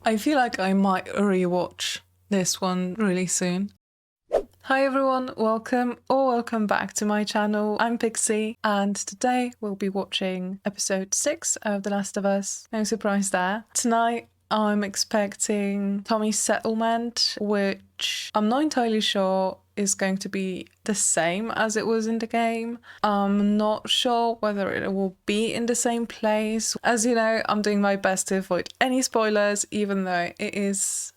I feel like I might rewatch this one really soon. Hi everyone, welcome back to my channel. I'm Pixie and today we'll be watching episode 6 of The Last of Us. No surprise there. Tonight I'm expecting Tommy's settlement, which I'm not entirely sure is going to be the same as it was in the game. I'm not sure whether it will be in the same place. As you know, I'm doing my best to avoid any spoilers, even though it is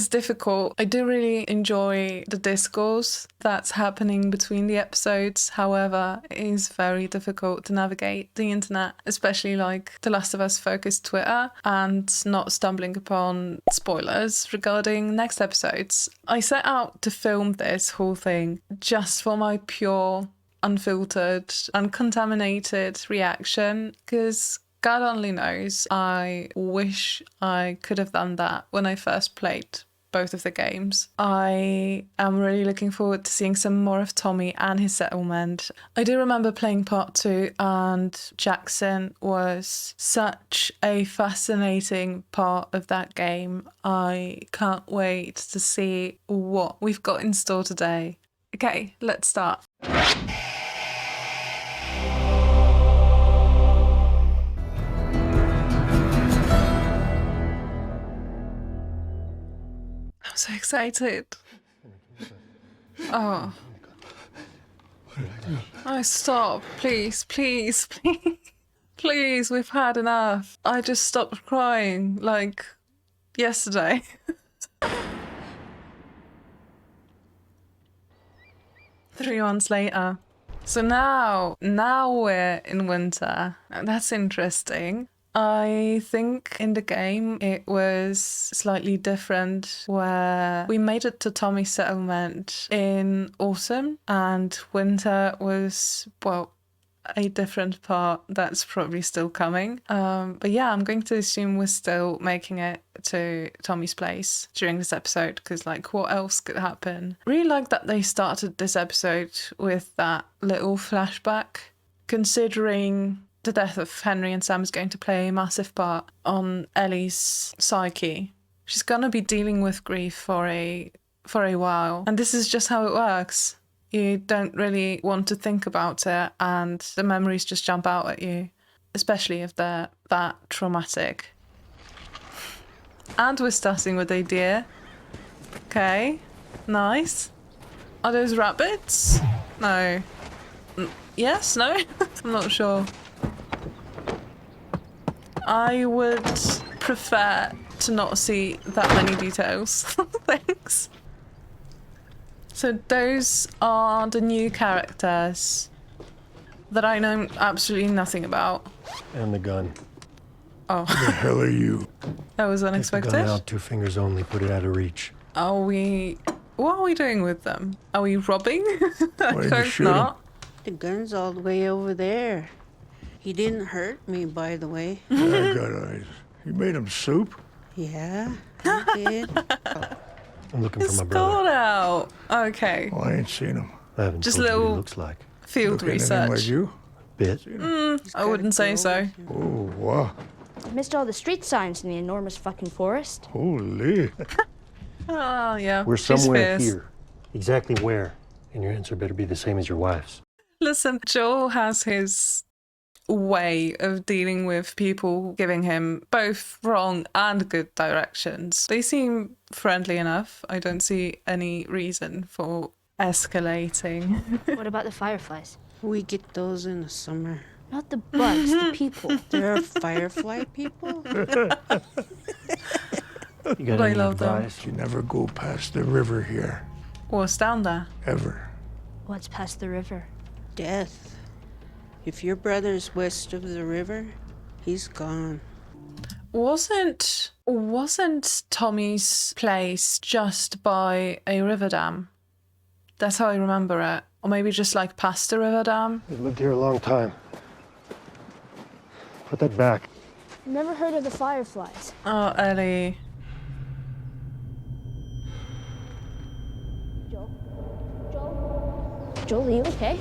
difficult. I do really enjoy the discourse that's happening between the episodes. However, it is very difficult to navigate the internet, especially like The Last of Us focused Twitter, and not stumbling upon spoilers regarding next episodes. I set out to film this whole thing just for my pure, unfiltered, uncontaminated reaction, because God only knows, I wish I could have done that when I first played both of the games. I am really looking forward to seeing some more of Tommy and his settlement. I do remember playing part 2 and Jackson was such a fascinating part of that game. I can't wait to see what we've got in store today. Okay, let's start. I'm so excited. Oh. Oh, stop. Please, please, please. Please, we've had enough. I just stopped crying, like, yesterday. 3 months later. So now we're in winter. That's interesting. I think in the game it was slightly different, where we made it to Tommy's settlement in autumn and winter was, well, a different part that's probably still coming. But yeah, I'm going to assume we're still making it to Tommy's place during this episode, because like what else could happen? Really like that they started this episode with that little flashback, considering the death of Henry and Sam is going to play a massive part on Ellie's psyche. She's gonna be dealing with grief for a while, and this is just how it works. You don't really want to think about it, and the memories just jump out at you, especially if they're that traumatic. And we're starting with a deer. Okay, nice. Are those rabbits? No. Yes? No? I'm not sure. I would prefer to not see that many details. Thanks. So those are the new characters that I know absolutely nothing about. And the gun. Oh. Who the hell are you? That was unexpected. Take the gun out, 2 fingers only, put it out of reach. Are we... What are we doing with them? Are we robbing? I Why did you hope shoot not. The gun's all the way over there. He didn't hurt me, by the way. I got eyes. You made him soup? Yeah, I did. I'm looking It's for my brother. gone out. Okay. Oh, I ain't seen him. I haven't Just told you what little- he looks like. Field Look anything like research. you? Bit. I wouldn't say so. Oh, wow. I missed all the street signs in the enormous fucking forest. Holy. Oh, yeah. We're she's somewhere fierce. here. Exactly where? And your answer better be the same as your wife's. Listen, Joel has his way of dealing with people giving him both wrong and good directions. They seem friendly enough. I don't see any reason for escalating. What about the fireflies? We get those in the summer. Not the bugs, the people. There are firefly people? You got I any love them. advice? You never go past the river here. What's down there? Ever. What's past the river? Death. If your brother's west of the river, he's gone. Wasn't Tommy's place just by a river dam? That's how I remember it. Or maybe just like past the river dam. We've lived here a long time. Put that back. Never heard of the fireflies. Oh, Ellie. Joel, are you okay?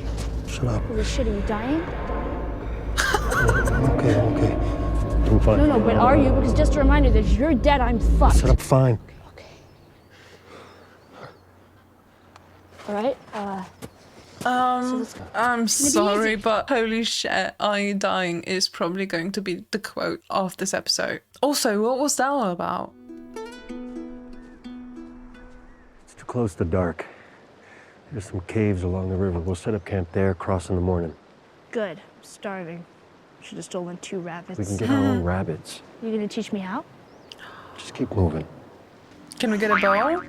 Shut up. Holy shit, are you dying? Okay. I'm everything fine. No, but are you? Because just a reminder that you're dead, I'm fucked. Set up fine. Okay. All right. I'm sorry, but holy shit, "Are you dying?" is probably going to be the quote of this episode. Also, what was that all about? It's too close to dark. There's some caves along the river. We'll set up camp there, cross in the morning. Good. I'm starving. Should have stolen 2 rabbits. We can get our own rabbits. You gonna teach me how? Just keep moving. Can we get a bowl?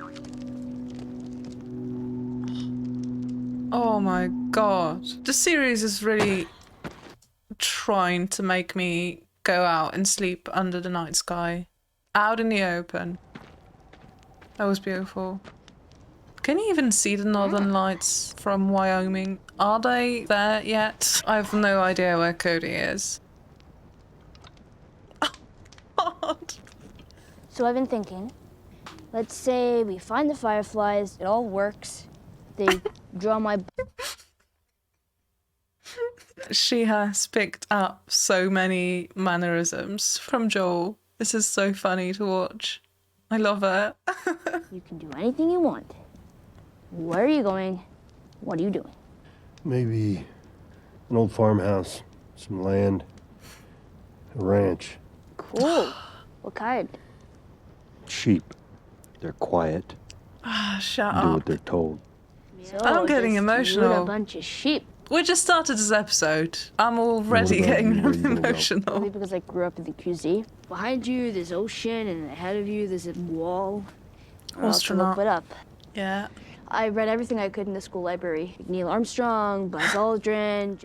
Oh my god. The series is really trying to make me go out and sleep under the night sky. Out in the open. That was beautiful. Can you even see the northern lights from Wyoming? Are they there yet? I have no idea where Cody is. So I've been thinking, let's say we find the fireflies, it all works. They draw my... She has picked up so many mannerisms from Joel. This is so funny to watch. I love it. You can do anything you want. Where are you going? What are you doing? Maybe an old farmhouse, some land, a ranch. Cool. What kind? Sheep. They're quiet. Shut Do up. what they're told. So I'm getting just emotional. loot a bunch of sheep. We just started this episode. I'm already Where getting you gonna go? Only emotional. because I grew up in the QZ. Behind you, there's ocean, and ahead of you, there's a wall. Or else to look Astronaut. it up. Yeah. I read everything I could in the school library. Neil Armstrong, Buzz Aldrin.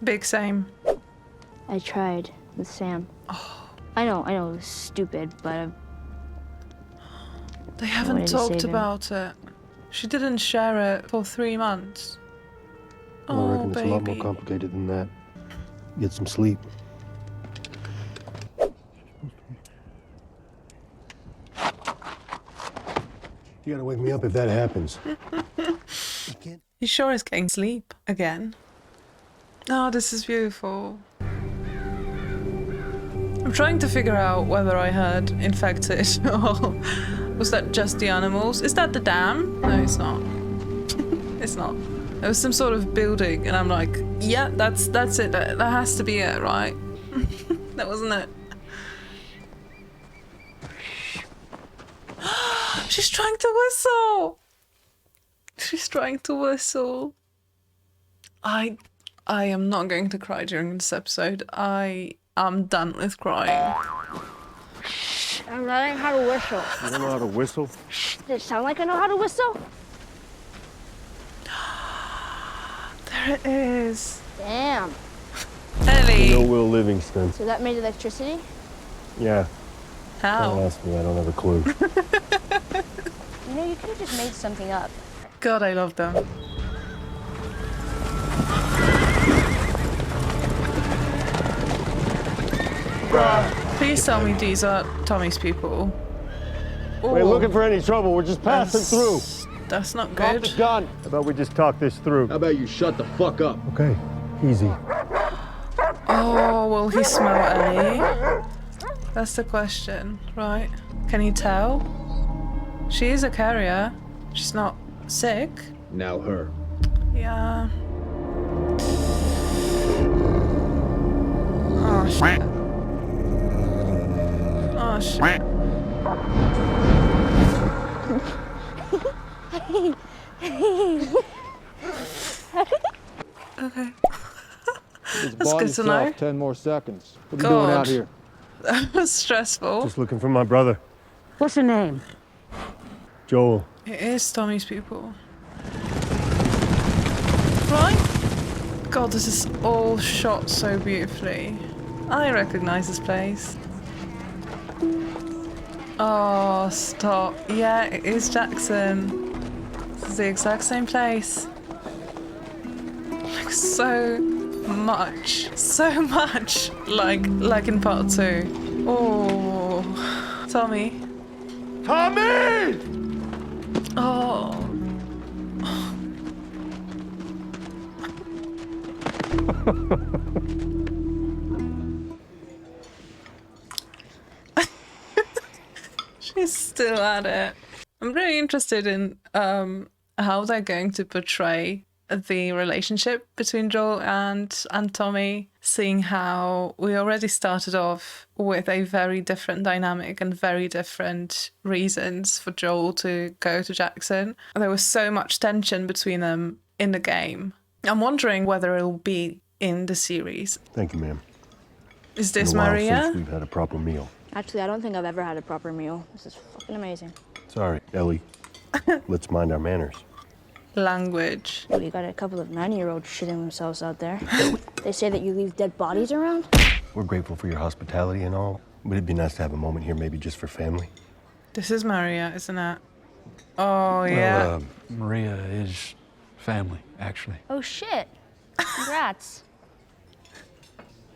Big same. I tried with Sam. I know, it was stupid, but They wanted haven't to talked save him. about it. She didn't share it for 3 months. Well, I Oh, reckon it's a lot more baby. complicated than that. Get some sleep. You gotta wake me up if that happens. He sure is getting sleep again. Oh, this is beautiful. I'm trying to figure out whether I heard infected or was that just the animals? Is that the dam? No, it's not. It's not. There was some sort of building and I'm like, yeah, that's it. That has to be it, right? That wasn't it. She's trying to whistle. She's trying to whistle. I am not going to cry during this episode. I am done with crying. I'm learning how to whistle. You don't know how to whistle? Does it sound like I know how to whistle? There it is. Damn. Ellie. No Will Livingston. So that made electricity? Yeah. Don't How? ask me, I don't have a clue. You know, you could have just made something up. God, I love them. Please tell me these are Tommy's people. We're looking for any trouble, we're just passing through. That's not Drop good. the gun. How about we just talk this through? How about you shut the fuck up? Okay, easy. Oh, will he smell Ellie? That's the question, right? Can he tell? She is a carrier. She's not sick. Now her. Yeah. Oh shit. Oh shit. Okay. That's good to know. 10 more seconds. What are you doing out here? That was stressful. Just looking for my brother, What's her name? Joel. It is Tommy's people. Right? God, this is all shot so beautifully. I recognize this place. Oh, stop. Yeah, it is Jackson. This is the exact same place. Like so much like in part 2. Oh, Tommy. Tommy! Oh. He's still at it. I'm really interested in how they're going to portray the relationship between Joel and Tommy, seeing how we already started off with a very different dynamic and very different reasons for Joel to go to Jackson. There was so much tension between them in the game. I'm wondering whether it'll be in the series. Thank you, ma'am. Is this It's been a while Maria? since we've had a proper meal. Actually, I don't think I've ever had a proper meal. This is fucking amazing. Sorry, Ellie. Let's mind our manners. Language. We got a couple of 90-year-olds shitting themselves out there. They say that you leave dead bodies around? We're grateful for your hospitality and all, but it'd be nice to have a moment here, maybe just for family. This is Maria, isn't it? Oh, yeah. Well, Maria is family, actually. Oh, shit. Congrats.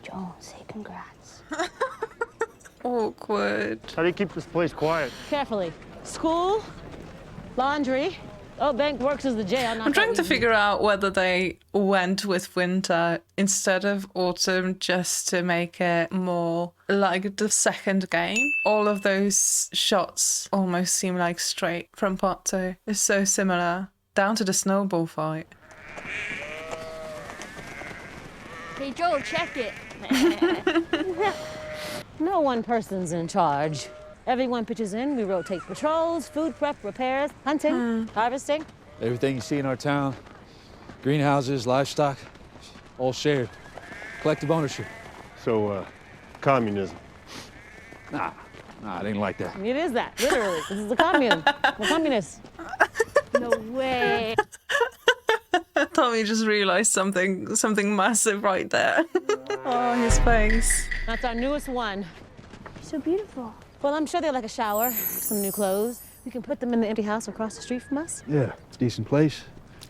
Joel, say congrats. Awkward. How do you keep this place quiet? Carefully. School, laundry. Oh, bank works as the jail. I'm trying to figure out whether they went with winter instead of autumn just to make it more like the second game. All of those shots almost seem like straight from part 2. It's so similar, down to the snowball fight. Hey, Joel, check it. No one person's in charge. Everyone pitches in. We rotate patrols, food prep, repairs, hunting, harvesting. Everything you see in our town, greenhouses, livestock, all shared. Collective ownership. So, communism. Nah, it ain't like that. It is that, literally. This is the commune. We're communists. No way. Tommy just realised something massive right there. Oh, his face. That's our newest one. So beautiful. Well, I'm sure they like a shower, some new clothes. We can put them in the empty house across the street from us. Yeah, it's a decent place.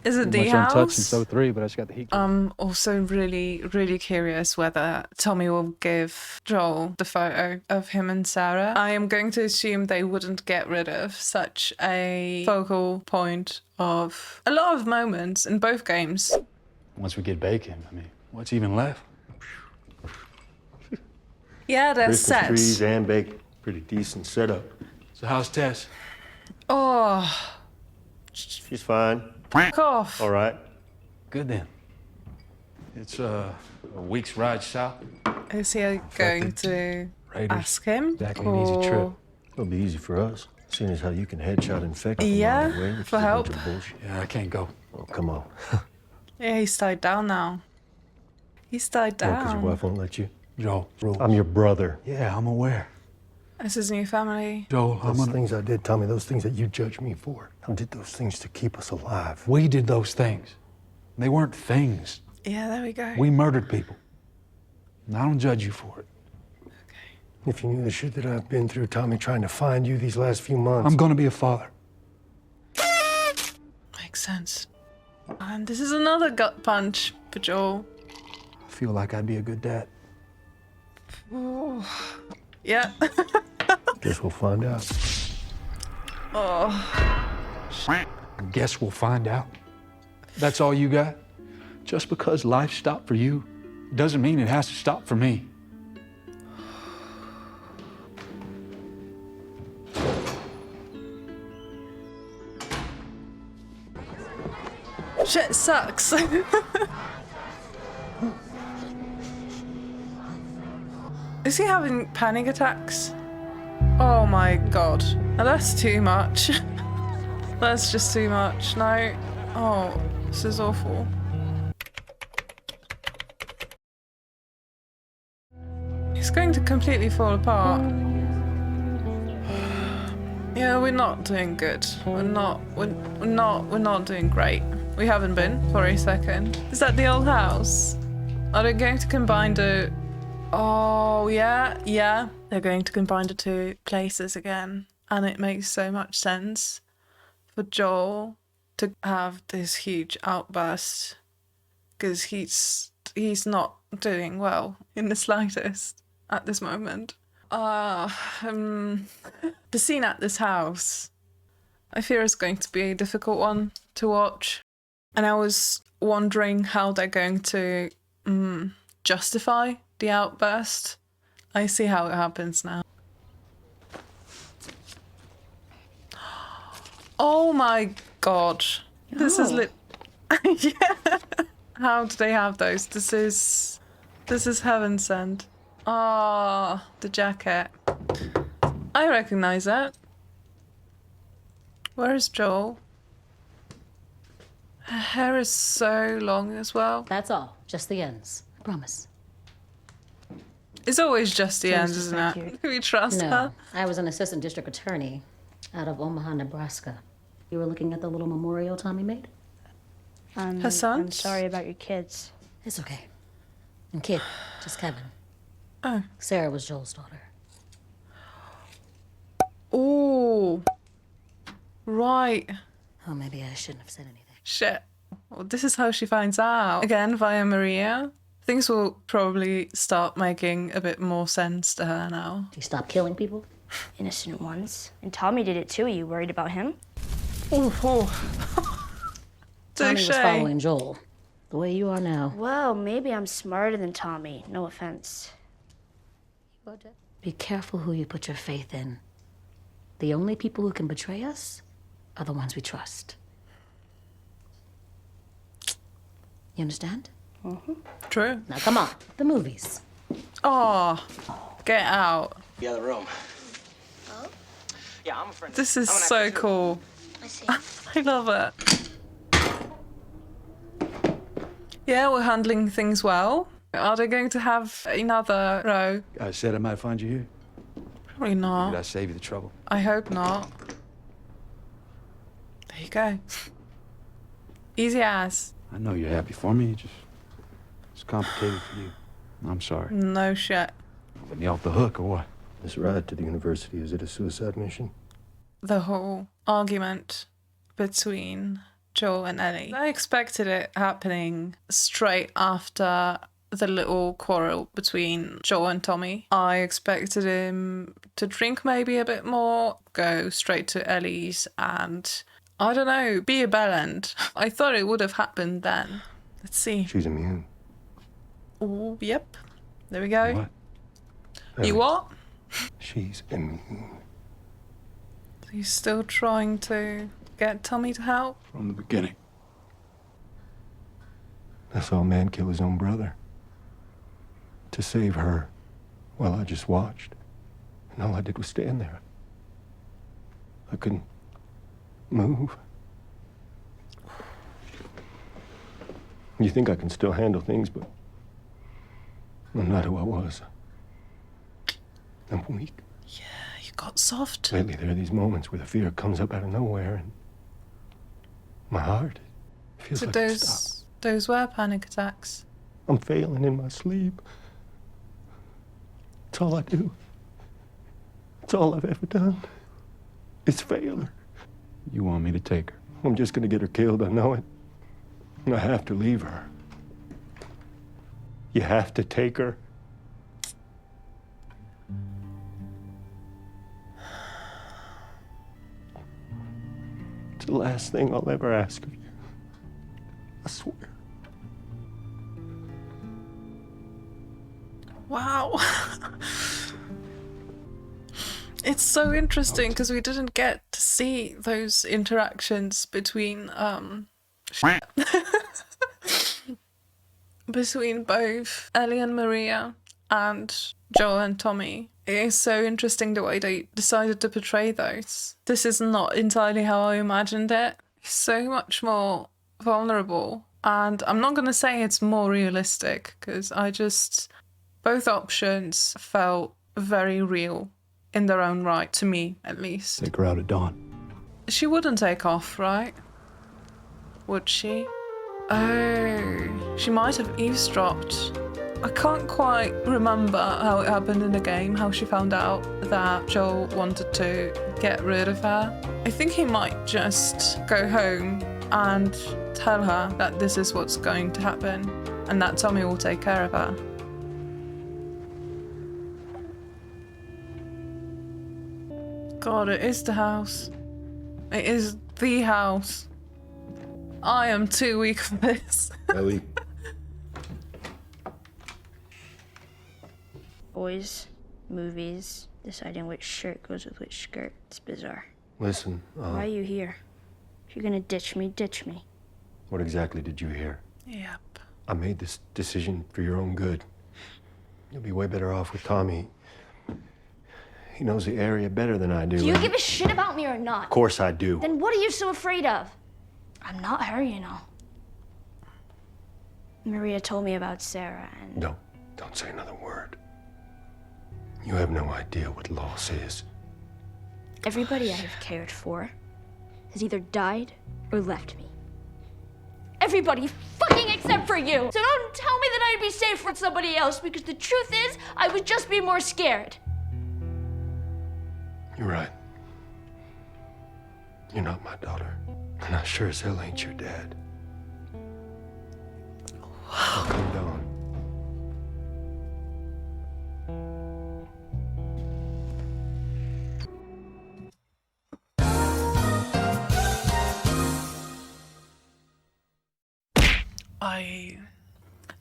Is it Pretty the much untouched house? since 03, but I just got the heat. I'm also really, really curious whether Tommy will give Joel the photo of him and Sarah. I am going to assume they wouldn't get rid of such a focal point of a lot of moments in both games. Once we get bacon, I mean, what's even left? Yeah, they're Christmas set. trees and bacon. Pretty decent setup. So how's Tess? Oh, She's fine. fuck off. All right. Good then. It's a week's ride south. Is he going to Raiders. ask him? Exactly an easy trip. Or- It'll be easy for us, seeing as how you can headshot infect from Yeah, miles away, which for is a bunch help. of bullshit. Yeah, I can't go. Oh, come on. Yeah, he's tied down now. He's tied Because your down. wife won't let you. Joel, rules. I'm your brother. Yeah, I'm aware. It's his new family. Joel, I'm Those gonna... things I did, Tommy, those things that you judge me for. I did those things to keep us alive. We did those things. They weren't things. Yeah, there we go. We murdered people. And I don't judge you for it. If you knew the shit that I've been through, Tommy, trying to find you these last few months. I'm gonna be a father. Makes sense. And this is another gut punch for Joel. I feel like I'd be a good dad. Yeah. Guess we'll find out. Oh. Guess we'll find out. That's all you got? Just because life stopped for you doesn't mean it has to stop for me. Shit sucks. Is he having panic attacks? Oh my god. Now that's too much. That's just too much. No. Oh, this is awful. He's going to completely fall apart. Yeah, we're not doing good. We're not doing great. We haven't been for a second. Is that the old house? Are they going to combine the... Oh, yeah. They're going to combine the two places again. And it makes so much sense for Joel to have this huge outburst. Because he's not doing well in the slightest at this moment. The scene at this house, I fear is going to be a difficult one to watch. And I was wondering how they're going to justify the outburst. I see how it happens now. Oh my god. This is lit. Yeah. How do they have those? This is heaven sent. Ah, the jacket. I recognize that. Where is Joel? Her hair is so long as well. That's all. Just the ends. I promise. It's always just the ends, just isn't like it? you. Can we trust No, her? I was an assistant district attorney out of Omaha, Nebraska. You were looking at the little memorial Tommy made? Her sons? I'm sorry about your kids. It's okay. And kid, just Kevin. Oh. Sarah was Joel's daughter. Oh. Right. Oh, maybe I shouldn't have said anything. Shit. Well, this is how she finds out. Again, via Maria. Things will probably start making a bit more sense to her now. You stop killing people? Innocent ones. And Tommy did it too. Are you worried about him? Tommy was Touche. following Joel. The way you are now. Well, maybe I'm smarter than Tommy. No offense. Be careful who you put your faith in. The only people who can betray us are the ones we trust. You understand? True. Now come on, the movies. Oh, get out. The other room. Oh? Yeah, I'm a friend. This is I'm an so actor, too. cool. I see. I love it. Yeah, we're handling things well. Are they going to have another row? I said I might find you here. Probably Did I not. save you the trouble? I hope not. There you go. Easy as. I know you're happy for me. It's complicated for you. I'm sorry. No shit. Let me off the hook or what? This ride to the university, is it a suicide mission? The whole argument between Joel and Ellie. I expected it happening straight after the little quarrel between Joel and Tommy. I expected him to drink maybe a bit more, go straight to Ellie's and, I don't know, be a bellend. I thought it would have happened then. Let's see. She's immune. Oh, yep. There we go. What? You what? She's immune. Are you still trying to get Tommy to help? From the beginning. I saw a man kill his own brother. To save her, while I just watched. And all I did was stand there. I couldn't move. You think I can still handle things, but I'm not who I was. I'm weak. You got soft. Lately, there are these moments where the fear comes up out of nowhere, and my heart feels So like it stopped. those were panic attacks. I'm failing in my sleep. It's all I do. It's all I've ever done. It's fail. You want me to take her? I'm just gonna get her killed, I know it. And I have to leave her. You have to take her. It's the last thing I'll ever ask of you. I swear. Wow. It's so interesting because we didn't get to see those interactions between between both Ellie and Maria and Joel and Tommy. It is so interesting the way they decided to portray those. This is not entirely how I imagined it. It's so much more vulnerable. And I'm not going to say it's more realistic because both options felt very real in their own right, to me at least. Take her out at dawn. She wouldn't take off, right? Would she? Oh, she might have eavesdropped. I can't quite remember how it happened in the game, how she found out that Joel wanted to get rid of her. I think he might just go home and tell her that this is what's going to happen and that Tommy will take care of her. God, it is the house. It is the house. I am too weak for this. Ellie, Boys, movies, deciding which shirt goes with which skirt. It's bizarre. listen, Why are you here? If you're gonna ditch me, ditch me. What exactly did you hear? Yep. I made this decision for your own good. You'll be way better off with Tommy. He knows the area better than I do. Do you and- give a shit about me or not? Of course I do. Then what are you so afraid of? I'm not her, you know. Maria told me about Sarah and... Don't say another word. You have no idea what loss is. Everybody I have cared for has either died or left me. Everybody fucking except for you! So don't tell me that I'd be safe with somebody else, because the truth is, I would just be more scared. You're right. You're not my daughter. And I sure as hell ain't your dad. Wow. Calm down.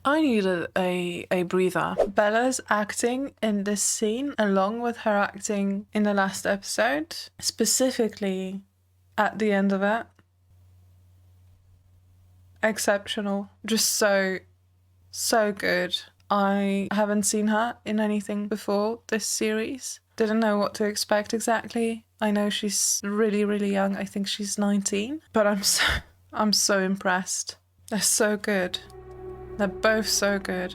I needed a breather. Bella's acting in this scene, along with her acting in the last episode, specifically at the end of it, exceptional. Just so good. I haven't seen her in anything before this series. Didn't know what to expect exactly. I know she's really, really young. I think she's 19. But I'm so impressed. They're so good. They're both so good.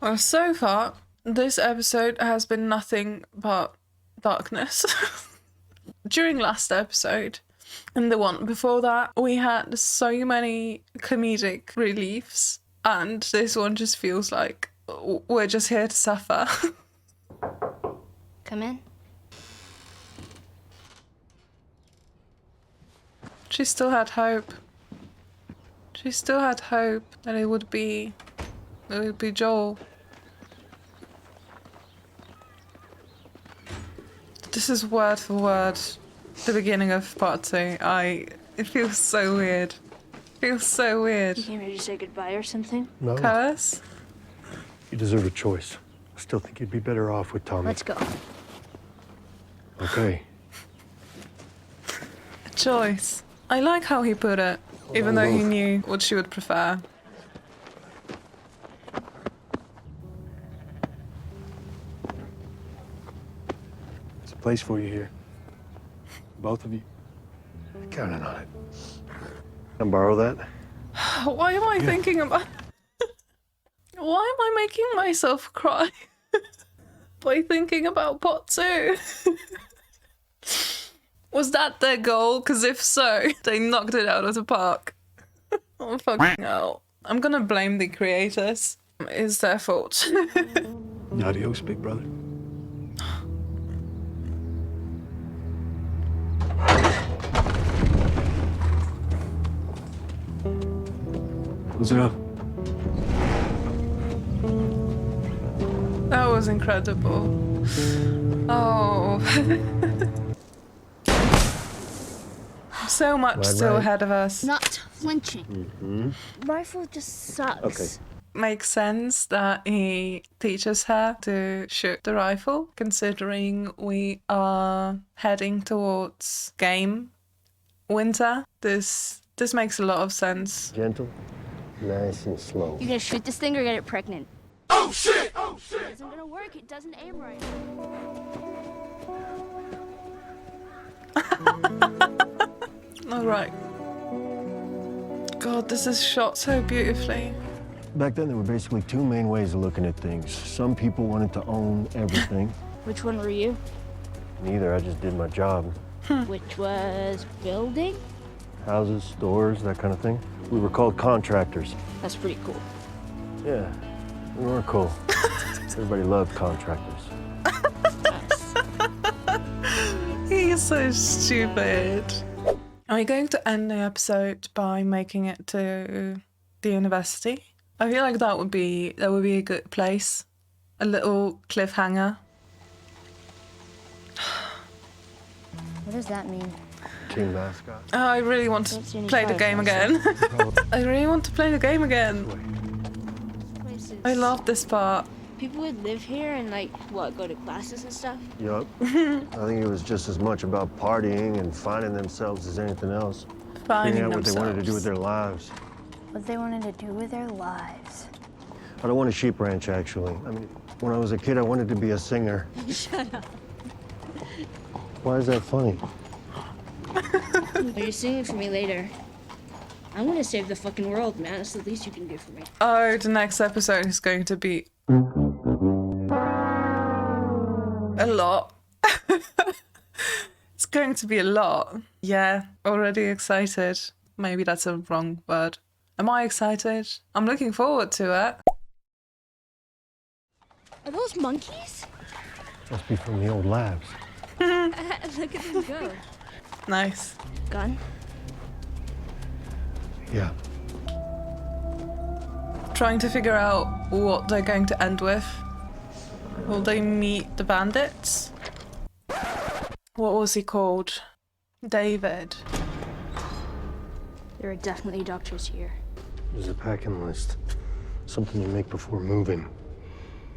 Well, so far, this episode has been nothing but darkness. During last episode and the one before that, we had so many comedic reliefs, and this one just feels like we're just here to suffer. Come in. She still had hope. She still had hope that it would be Joel. This is word for word the beginning of part 2. It feels so weird. Feels so weird. You came here to say goodbye or something? No. Curse? You deserve a choice. I still think you'd be better off with Tommy. Let's go. Okay. A choice. I like how he put it, even though he knew what she would prefer. There's a place for you here. Both of you. Counting on it. Can I borrow that? Why am I thinking about... Why am I making myself cry by thinking about part 2? Was that their goal? Because if so, they knocked it out of the park. Oh, fucking hell. I'm gonna blame the creators. It's their fault. Adios, big brother. Close it up. That was incredible. Oh. So much still ahead of us. Not flinching. Rifle just sucks. Okay. Makes sense that he teaches her to shoot the rifle, considering we are heading towards winter. This makes a lot of sense. Gentle, nice and slow. You gonna shoot this thing or get it pregnant? Oh shit! Oh shit! It isn't gonna work. It doesn't aim right. All right. God, this is shot so beautifully. Back then, there were basically two main ways of looking at things. Some people wanted to own everything. Which one were you? Neither, I just did my job. Which was building? Houses, stores, that kind of thing. We were called contractors. That's pretty cool. Yeah, we were cool. Everybody loved contractors. He's so stupid. Are we going to end the episode by making it to the university? I feel like that would be a good place. A little cliffhanger. What does that mean? team mascot. Oh, I really want to play the game again. I really want to play the game again. I love this part. People would live here and like what, go to classes and stuff? Yup. I think it was just as much about partying and finding themselves as anything else. Finding Figuring out what they wanted to do with themselves. their lives. What they wanted to do with their lives. I don't want a sheep ranch, actually. I mean, when I was a kid, I wanted to be a singer. Shut up. Why is that funny? But you're singing for me later. I'm gonna save the fucking world, man. That's the least you can do for me. Oh, the next episode is going to be a lot. It's going to be a lot. Yeah, already excited. Maybe that's a wrong word. Am I excited? I'm looking forward to it. Are those monkeys? Must be from the old labs. Look at them go. Nice. Gun? Yeah. Trying to figure out what they're going to end with. Will they meet the bandits? What was he called? David. There are definitely doctors here. There's a packing list. Something you make before moving.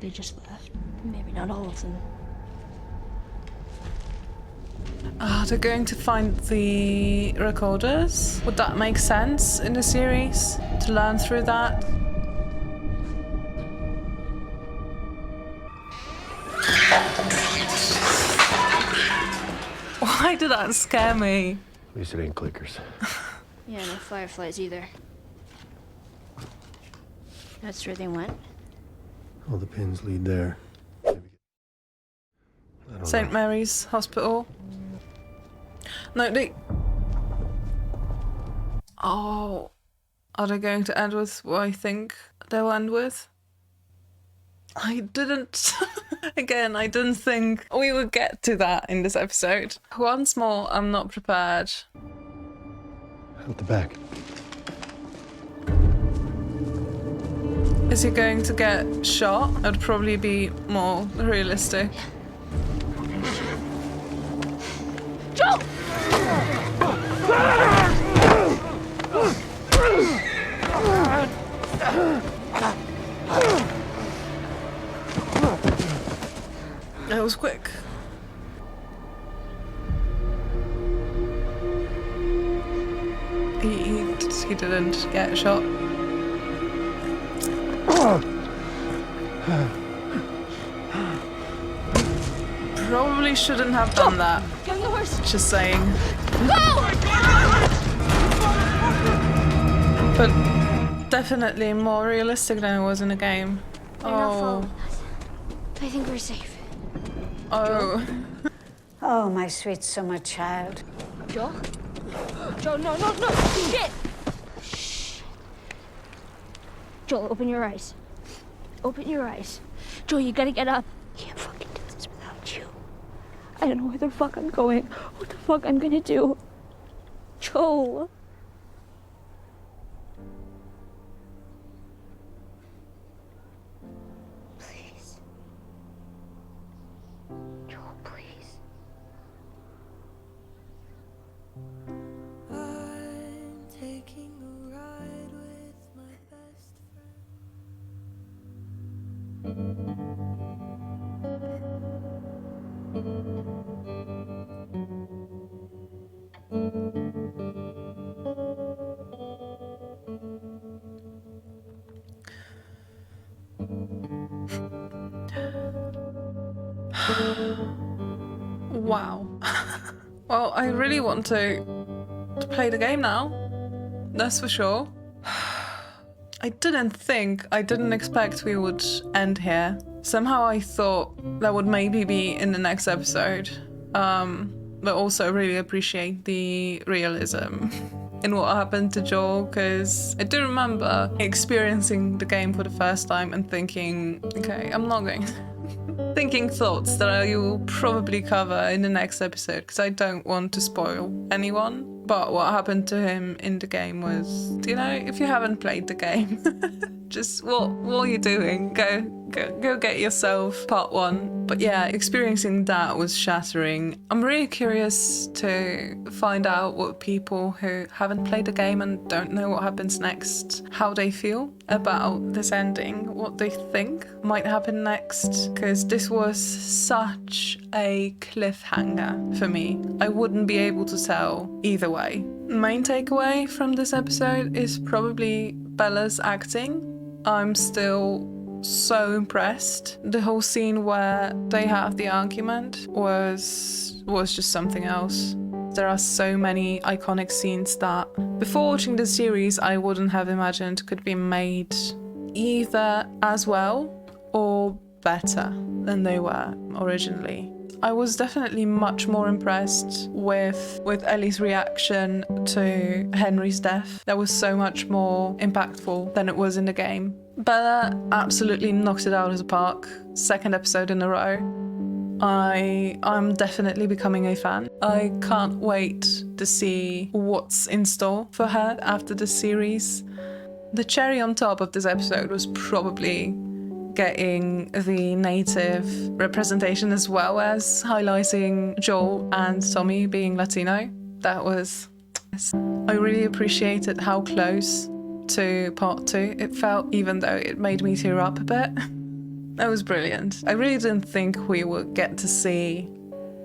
They just left. Maybe not all of them. Ah, they're going to find the recorders? Would that make sense in the series? To learn through that? Why did that scare me? At least it ain't clickers. Yeah, no fireflies either. That's where they went. All the pins lead there. I don't St. know. Mary's Hospital. No, they... Oh. Are they going to end with what I think they'll end with? I didn't... Again, I didn't think we would get to that in this episode. Once more, I'm not prepared. Out the back. Is he going to get shot? That would probably be more realistic. Joe! That was quick. He didn't get shot. Probably shouldn't have done that. Get on the horse! Just saying. Go! But definitely more realistic than it was in the game. They're not Oh. following us. I think we're safe. Oh. Oh, my sweet summer child. Joe? Joe, no, no, no! Shit! Shh. Joel, open your eyes. Open your eyes. Joel, you gotta get up. Can't fucking do this without you. I don't know where the fuck I'm going. What the fuck I'm gonna do. Joel. Please. Joel, please. I'm taking a ride with my best friend. Wow. Well, I really want to play the game now. That's for sure. I didn't expect we would end here. Somehow I thought that would maybe be in the next episode. But also really appreciate the realism in what happened to Joel, because I do remember experiencing the game for the first time and thinking, okay, I'm not going thinking thoughts that I will probably cover in the next episode, because I don't want to spoil anyone. But what happened to him in the game was, you know, if you haven't played the game, Just what are you doing? Go get yourself part 1. But yeah, experiencing that was shattering. I'm really curious to find out what people who haven't played the game and don't know what happens next, how they feel about this ending, what they think might happen next, because this was such a cliffhanger for me. I wouldn't be able to tell either way. Main takeaway from this episode is probably Bella's acting. I'm still so impressed. The whole scene where they have the argument was just something else. There are so many iconic scenes that before watching the series I wouldn't have imagined could be made either as well or better than they were originally. I was definitely much more impressed with Ellie's reaction to Henry's death. That was so much more impactful than it was in the game. Bella absolutely knocked it out of the park. 2nd episode in a row. I'm definitely becoming a fan. I can't wait to see what's in store for her after the series. The cherry on top of this episode was probably getting the native representation as well as highlighting Joel and Tommy being Latino. That was... I really appreciated how close to part 2 it felt, even though it made me tear up a bit. That was brilliant. I really didn't think we would get to see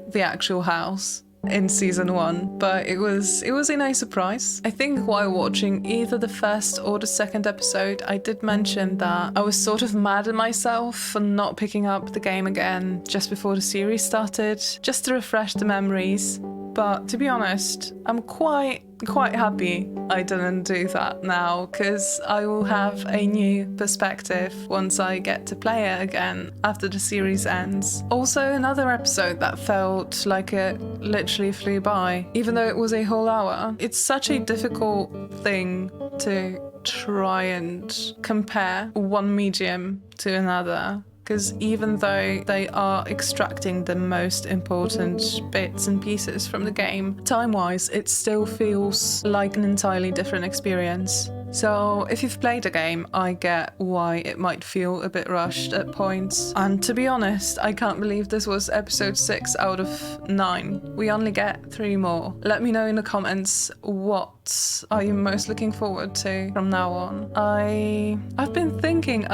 the actual house in season 1, but it was a nice surprise. I think while watching either the 1st or the 2nd episode, I did mention that I was sort of mad at myself for not picking up the game again just before the series started, just to refresh the memories. But to be honest, I'm quite happy I didn't do that now, because I will have a new perspective once I get to play it again after the series ends. Also, another episode that felt like it literally flew by, even though it was a whole hour. It's such a difficult thing to try and compare one medium to another, because even though they are extracting the most important bits and pieces from the game, time-wise, it still feels like an entirely different experience. So if you've played the game, I get why it might feel a bit rushed at points. And to be honest, I can't believe this was episode 6 out of 9. We only get 3 more. Let me know in the comments, what are you most looking forward to from now on? I've been thinking,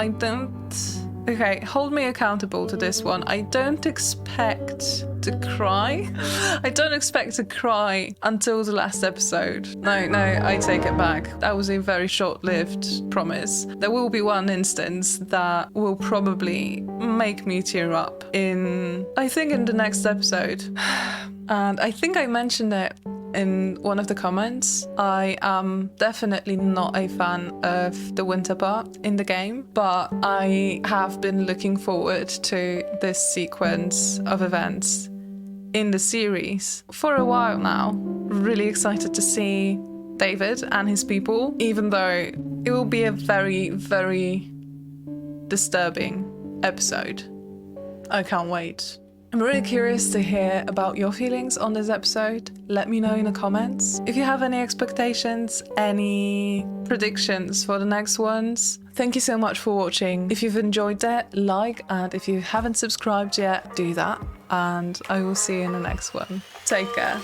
okay, hold me accountable to this one. I don't expect to cry. I don't expect to cry until the last episode. No, I take it back. That was a very short-lived promise. There will be one instance that will probably make me tear up I think in the next episode. And I think I mentioned it in one of the comments. I am definitely not a fan of the winter part in the game, but I have been looking forward to this sequence of events in the series for a while now. Really excited to see David and his people, even though it will be a very, very disturbing episode. I can't wait. I'm really curious to hear about your feelings on this episode. Let me know in the comments. If you have any expectations, any predictions for the next ones. Thank you so much for watching. If you've enjoyed it, like, and if you haven't subscribed yet, do that. And I will see you in the next one. Take care.